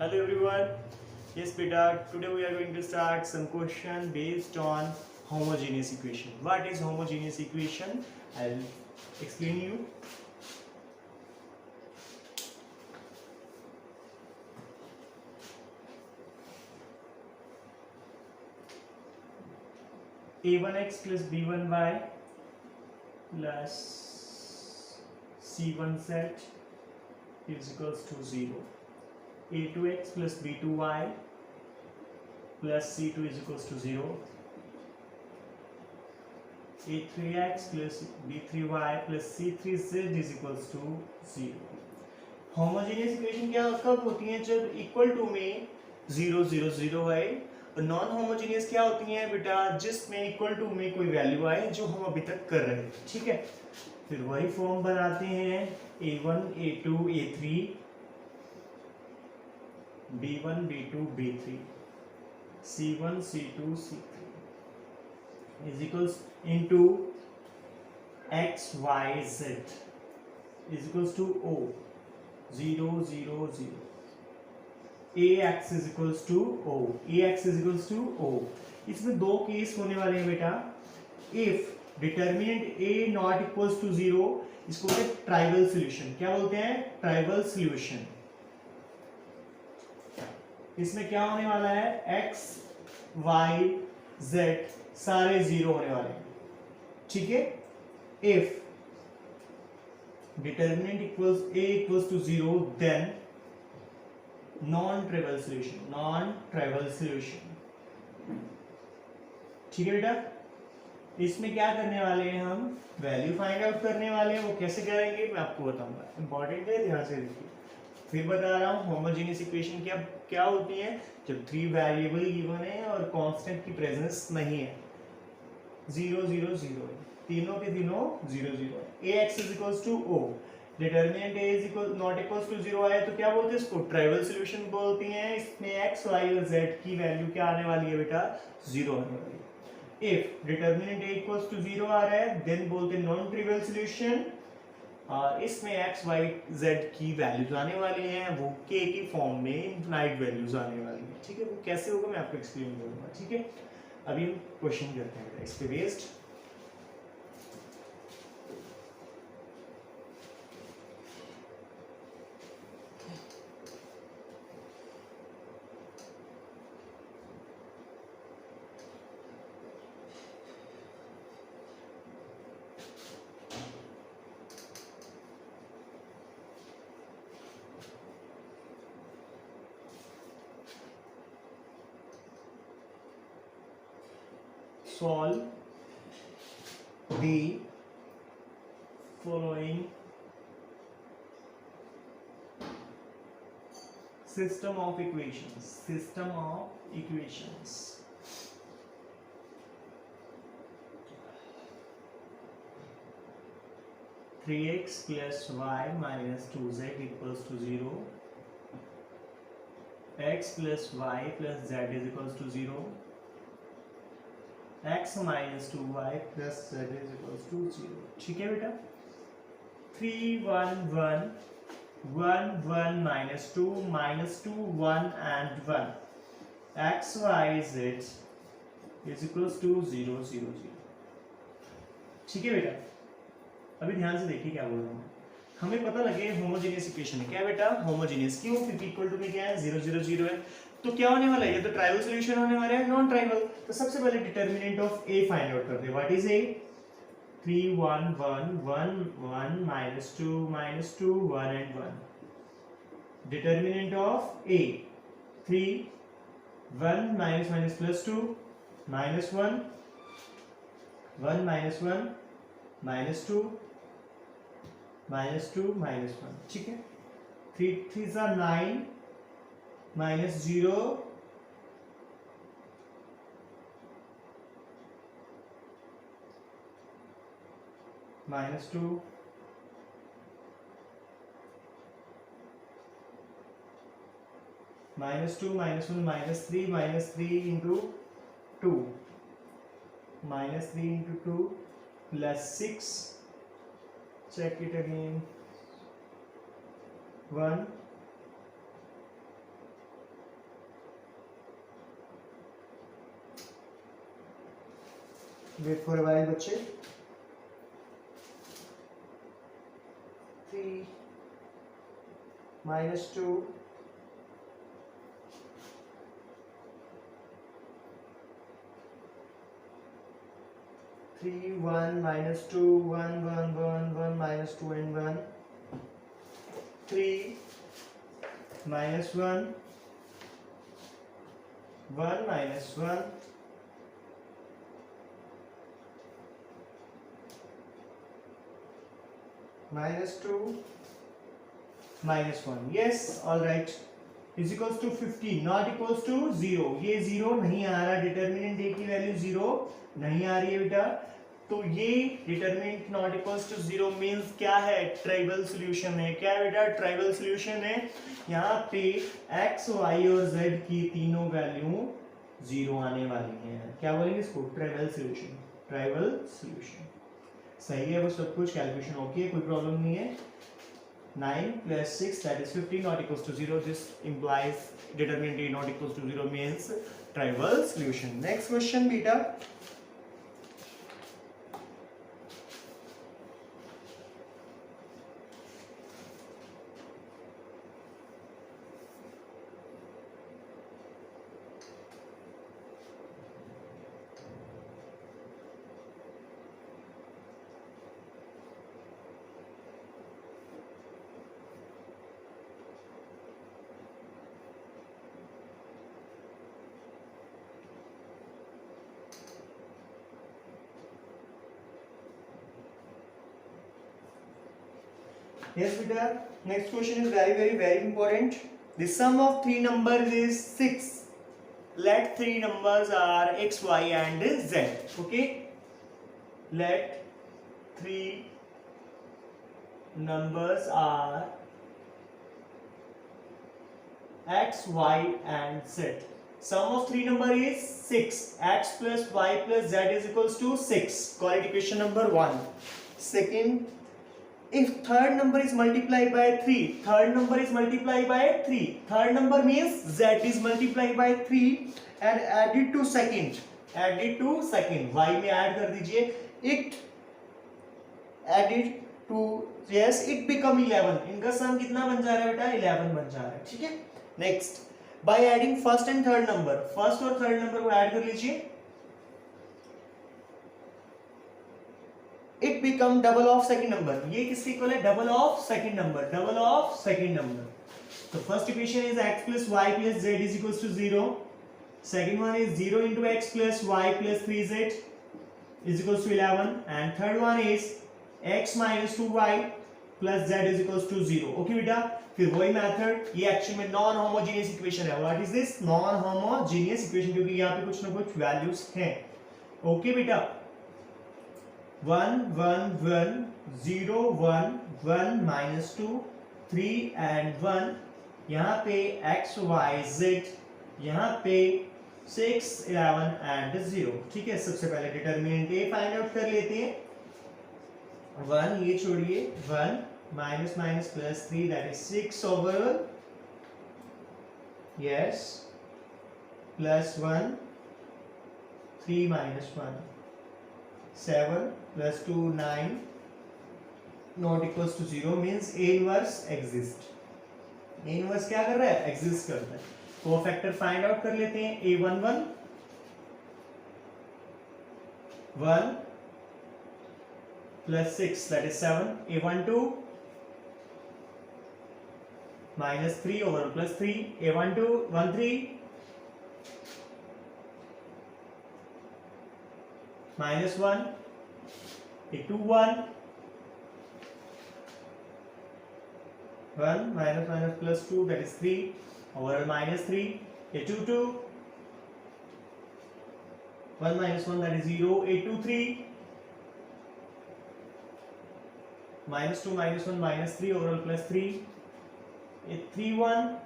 Hello everyone. Yes, beta. Today we are going to start some question based on homogeneous equation. What is homogeneous equation? I'll explain you. A1x plus B1y plus C1z is equals to 0. A2x plus B2y plus C2 is equals to 0. A3x plus B3y plus C3z is equals to 0. Homogeneous equation क्या कब होती हैं? जब equal to में 0 0 0 है। और non homogeneous क्या होती हैं बेटा? जिसमें इक्वल टू में कोई वैल्यू आए, जो हम अभी तक कर रहे थे। ठीक है, फिर वही फॉर्म बनाते हैं A1 A2 A3 B1 B2 B3 C1 C2 C3 is equals into X Y Z is equals to O 0 0 0. Ax is equals to O. Ax is equals to O. इसमें दो केस होने वाले हैं बेटा. If determinant A not equals to 0, इसको बोलते हैं trivial solution. क्या बोलते हैं? Trivial solution. इसमें क्या होने वाला है? X, Y, Z सारे 0 होने वाले हैं. ठीक है. If determinant equals A equals to 0, then non-trivial solution. Non-trivial solution. ठीक है बेटा. इसमें क्या करने वाले हैं? हम वैल्यू फाइंड आउट करने वाले हैं. वो कैसे करेंगे मैं आपको बताऊंगा. इंपॉर्टेंट है, ध्यान से देखिए. फिर बता रहा हूँ होमोजेनियस इक्वेशन क्या होती है? जब 3 वेरिएबल गिवन है और कांस्टेंट की प्रेजेंस नहीं है. 0 0 0 है. तीनों के तीनों 0 0 है. Ax is equals to O. Determinant A is equal not equals to 0 आया तो क्या बोलते हैं? इसको ट्राइवल सॉल्यूशन बोलती हैं. इसमें x, y और z की वैल्यू क्या आने वाली है बेटा? 0 आने वाली है. If determinant A equals to 0 आ रहा है, देन बोलते हैं नॉन ट्रिवियल सॉल्यूशन. इसमें x, y, z की वैल्यूज आने वाली हैं. वो k की फॉर्म में इनफिनाइट वैल्यूज आने वाली हैं. ठीक है, वो कैसे होगा मैं आपको एक्सप्लेन करूंगा. ठीक है, अभी हम क्वेश्चन करते हैं इस पे based. Solve the following system of equations. System of equations. Three x plus y minus 2z equals to 0. X plus y plus z is equals to 0. x minus 2y plus z is equals to 0. ठीक है बेटा. 3 1 1 1 1 minus 2 1 and 1 x y z is equals to 0 0 0. ठीक है बेटा. अभी ध्यान से देखिए क्या बोल रहा हूँ. हमें पता लगे होमोजेनियस इक्वेशन है. क्या बेटा? होमोजेनियस. क्यों? क्योंकि इक्वल टू में क्या है? 0 0 0 है. तो क्या होने वाला है? ये तो ट्राइवल सॉल्यूशन होने वाला है, नॉन ट्राइवल. तो सबसे पहले determinant of A find out करते हैं. What is A? 3 1 1 1 1 -2 -2 1 and 1. Determinant of A 3 1 minus minus plus 2 minus 1 1 minus 1 minus 2 minus 2 minus 1. ठीक है. 3 3s are 9 minus 0 minus 2 minus 2 minus 1 minus 3 into 2 minus 3 into 2 plus 6. Check it again. 1 wait for while बच्चे। 3 minus 2 3 1 minus 2 1 1 1 1 minus 2 and 1 3 minus 1 1 minus 1 minus 2 minus 1. Yes, all right. Is equals to 15 not equals to 0. ये 0 नहीं आ रहा, determinant ए की value 0 नहीं आ रही है बेटा, तो ये determinant not equals to 0 means क्या है, ट्राइवल सॉल्यूशन है। क्या है बेटा, ट्राइवल सॉल्यूशन है। यहाँ पे x, y और z की तीनों वैल्यू 0 आने वाली हैं। क्या बोलेंगे इसको, ट्राइवल सॉल्यूशन। ट्राइवल सॉल्यूशन सही है, वो सब कुछ कैलकुलेशन ओके है, कोई प्रॉब्लम नहीं है। 9 plus 6 that is 15 not equals to 0. This implies determinant A not equals to 0 means trivial solution. Next question beta. Yes beta, next question is very important. The sum of three numbers is 6. Let three numbers are x, y and z. Okay, let three numbers are x, y and z. Sum of three number is 6. X plus y plus z is equals to 6. Call it equation number 1. Second, if third number is multiplied by 3, third number is multiplied by 3, third number means z is multiplied by 3 and added to second, y में add कर दीजिए, it added to, yes, it become 11. इनका सम कितना बन जा रहा है बेटा, 11 बन जा रहा है, ठीक है। Next, by adding first and third number, first और थर्ड नंबर को ऐड कर लीजिए, it become double of second number. ये किसके इक्वल है, double of second number, double of second number. तो first equation is x plus y plus z is equals to 0. Second one is 0 into x plus y plus 3z is equals to 11. And third one is x minus 2y plus z is equals to 0. Okay बेटा, फिर वही method, ये actually में non homogeneous equation है। What is this, non homogeneous equation, क्योंकि यहाँ पे कुछ ना कुछ वैल्यूज हैं। ओके बेटा, 1 1 1 0 1 1 minus 2 3 and 1, यहाँ पे x y z, यहाँ पे 6 11 and 0, ठीक है। सबसे पहले डिटरमिनेंट a फाइंड आउट कर लेते हैं। 1 ये छोड़िए, 1 minus minus plus 3 that is 6 overall, yes, plus 1 3 minus 1 7 plus 2 9 not equals to 0 means A inverse exist. A inverse क्या कर रहा है, exist करता है। कोफैक्टर फाइंड आउट कर लेते हैं। A11 1 plus 6 that is 7, A12 minus 3 over plus 3, A12 13 minus 1, A21 1 minus minus plus 2 that is 3 over minus 3, A22 1 minus 1 that is 0, A23 minus 2 minus 1 minus 3 over plus 3, A31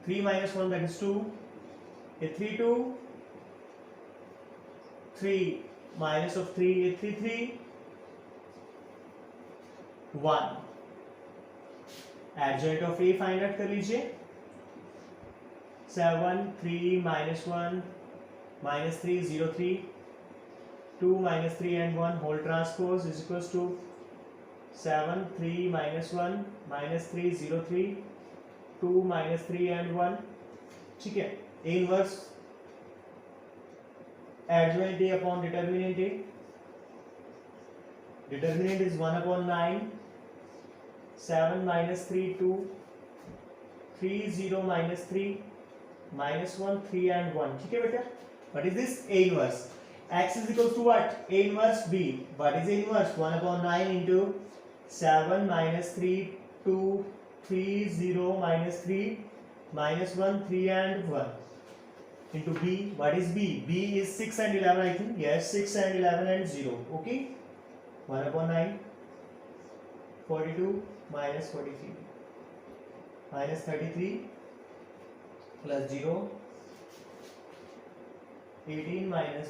3 minus 1 that is 2, A32 3 minus of 3, A33 1. Adjoint of A find out कर लीजिए। 7 3 minus 1 minus 3 0 3 2 minus 3 and 1 whole transpose is equals to 7 3 minus 1 minus 3 0 3 2 minus 3 and 1. ठीक है, A inverse adjoint A upon determinant A. Determinant is 1 upon 9. 7 minus 3 2 3 0 minus 3 minus 1 3 and 1. ठीक है बेटा, what is this? A inverse. X is equals to what? A inverse B. What is A inverse? 1 upon 9 into 7 minus 3 2 3 0 minus 3 minus 1 3 and 1 into B. What is B? B is 6 and 11, I think. Yes, 6 and 11 and 0. Okay, 1 upon 9 42 minus 43 minus 33 plus 0 18 minus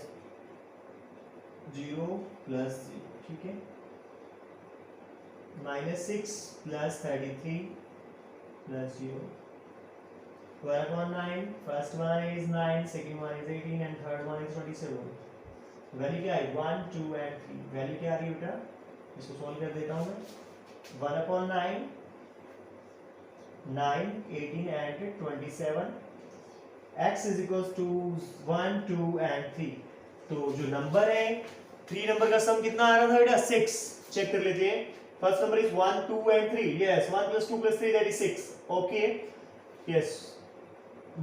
0 plus 0. ठीक है, minus 6 plus 33 plus 0. 1 upon 9, first one is 9, second one is 18 and third one is 27. Value क्या है? 1 2 and 3. Value क्या आ रही है बेटा? इसको solve कर देता हूँ मैं. 1 upon 9 9 18 and 27. X is equals to 1 2 and 3. तो जो नंबर है 3 नंबर का सम कितना आ रहा था बेटा? 6. चेक कर लेते हैं. First number is 1 2 and 3. Yes, 1 plus 2 plus 3 that is 6. Okay. Yes.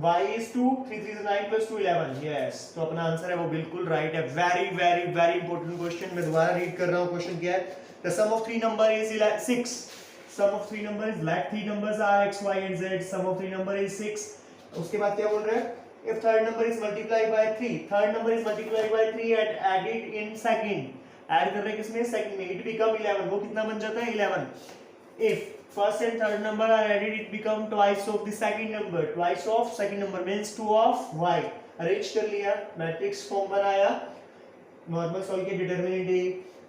Y is 2, 3 3 is 9 plus 2 11. Yes. तो अपना आंसर है वो बिल्कुल राइट है. Very very very important question. मैं दोबारा रीड कर रहा हूँ. क्वेश्चन क्या है? The sum of three number is 6. Sum of three number is, let three numbers are x y and z. Sum of three number is 6. उसके बाद क्या बोल रहे हैं? If third number is multiplied by 3, third number is multiplied by 3 and added in second. Add कर रहे हैं किसमें? Second में. It become 11. वो कितना बन जाता है? 11. If first and third number are added, it become twice of the second number. Twice of second number means 2 of y. Arrange कर लिया, मैट्रिक्स फॉर्म बनाया, नॉर्मल सॉल्व के determinant A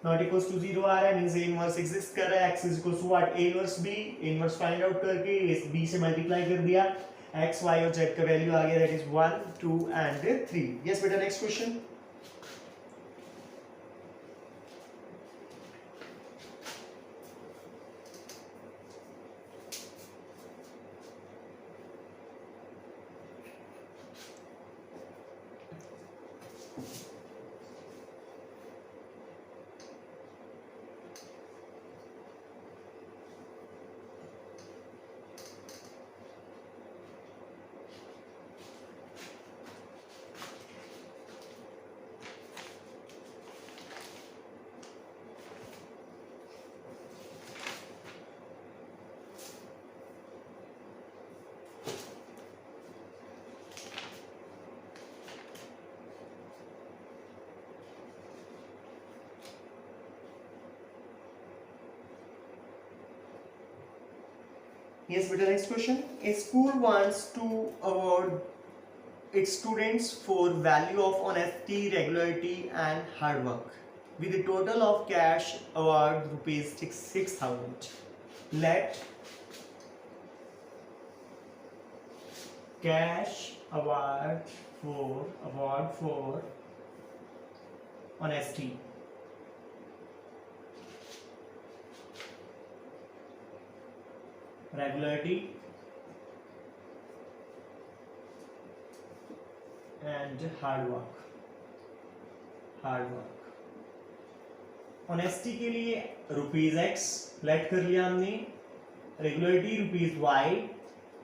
not equals to 0 आ रहा है, means A inverse exist कर रहा है. X is equals to what? A inverse B. A inverse find out करके इस B से मल्टीप्लाई कर दिया. X y और Z का वैल्यू आ गया, दैट इज 1 2 and 3. यस बेटा, next question. Yes, better. Next question. A school wants to award its students for value of honesty, regularity, and hard work, with a total of cash award rupees 6,000. Let cash award for honesty, regularity, and hard work. Honesty के लिए rupees x let कर लिया हमने, regularity rupees y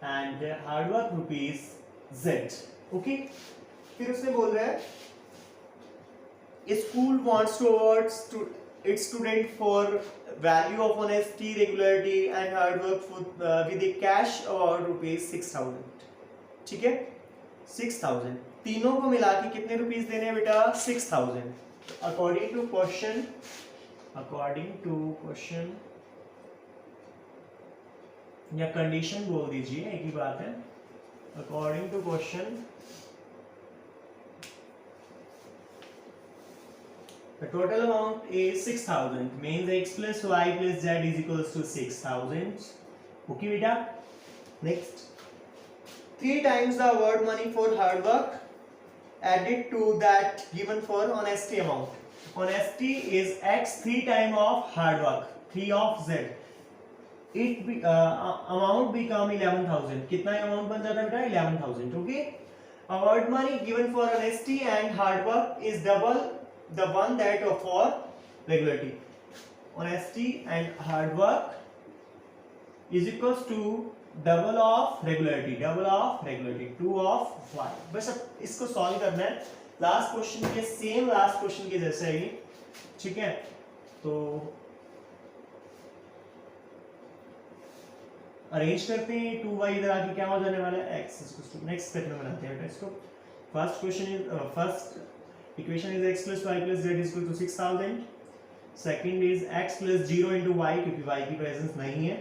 and hard work rupees z. Okay, फिर उसने बोल रहा है school wants to award its student for value of honesty, regularity and hard work with a cash award rupees 6,000. ठीक है, 6,000. तीनों को मिला के कितने रुपीस देने हैं बेटा? 6,000. अकॉर्डिंग टू क्वेश्चन या कंडीशन बोल दीजिए, एक ही बात है. According to question the total amount is 6,000, means x plus y plus z is equals to 6,000. Okay beta. Next, 3 times the award money for hard work added to that given for honesty amount. Honesty is x 3 time of hard work 3 of z it amount become 11,000 कितना amount बन जाता है बेटा 11,000 okay award money given for honesty and hard work is double the one that for regularity honesty and hard work is equals to double of regularity 2 of y बस अब इसको solve करना है लास्ट क्वेश्चन के same last question के जैसा ही ठीक है तो अरेंज करते हैं 2y इधर आके क्या हो जाने वाला है x नेक्स्ट स्टेप में बनाते हैं इसको first question is first equation is x plus y plus z is equal to 6000 second is x plus 0 into y क्योंकि y की प्रेजेंस नहीं है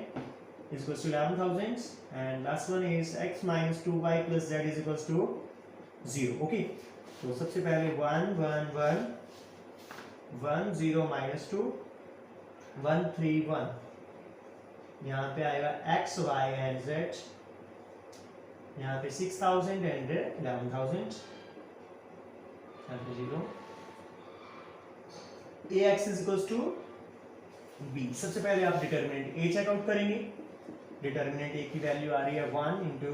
is equals to 11,000 and last one is x minus 2y plus z is equals to 0 okay तो सबसे पहले 1 1 1 1 0 minus 2 1 3 1 यहाँ पे आएगा x y and z यहाँ पे 6,000 and 11,000 यहाँ पे 0 ax is equals to b सबसे पहले आप डिटरमिनेंट a चेक आउट करेंगे डिटरमिनेंट a की वैल्यू आ रही है 1 into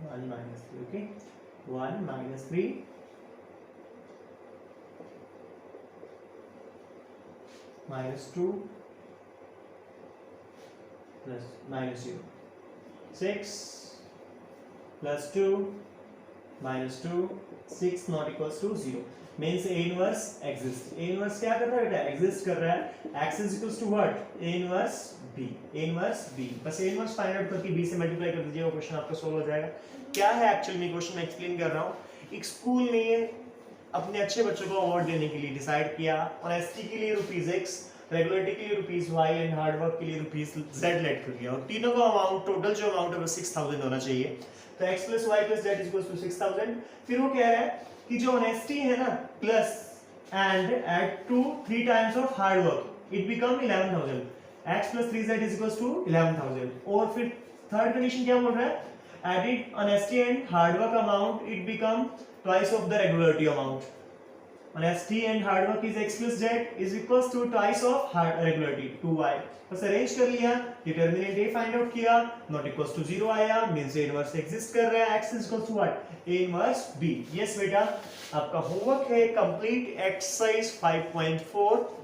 1 minus 3 okay 1 minus 3 minus 2 plus minus 0 6 plus 2 minus 2 6 not equals to 0 means a inverse exists a inverse क्या कर रहा है बेटा exist कर रहा है x is equals to what a inverse b बस a inverse फाइंड आउट करके b से मल्टीप्लाई कर दीजिए वो क्वेश्चन आपका सॉल्व हो जाएगा क्या है एक्चुअली में क्वेश्चन मैं एक्सप्लेन कर रहा हूँ एक स्कूल ने अपने अच्छे बच्चों को अवार्ड देने के लिए डिसाइड किया ऑनेस्टी के लिए ₹x रेगुलरिटी के लिए ₹y एंड हार्ड वर्क के लिए ₹z लेट कर दिया और तीनों का अमाउंट टोटल जो अमाउंट है वो 6,000 होना चाहिए तो x plus y plus z is equals to 6,000 फिर वो कह रहा है कि जो ऑनेस्टी है ना plus and add to 3 times of hard work it become 11,000 x plus 3z is equals to 11,000 और फिर थर्ड कंडीशन क्या बोल रहा है added honesty and hard work amount it become twice of the regularity amount honesty and hard work is x plus z is equals to twice of regularity 2y बस arrange कर लिया determinant a find out किया not equals to 0 आया means a inverse exist कर रहा है x is equal to what a inverse b yes बेटा आपका होमवर्क है कंप्लीट एक्सरसाइज 5.4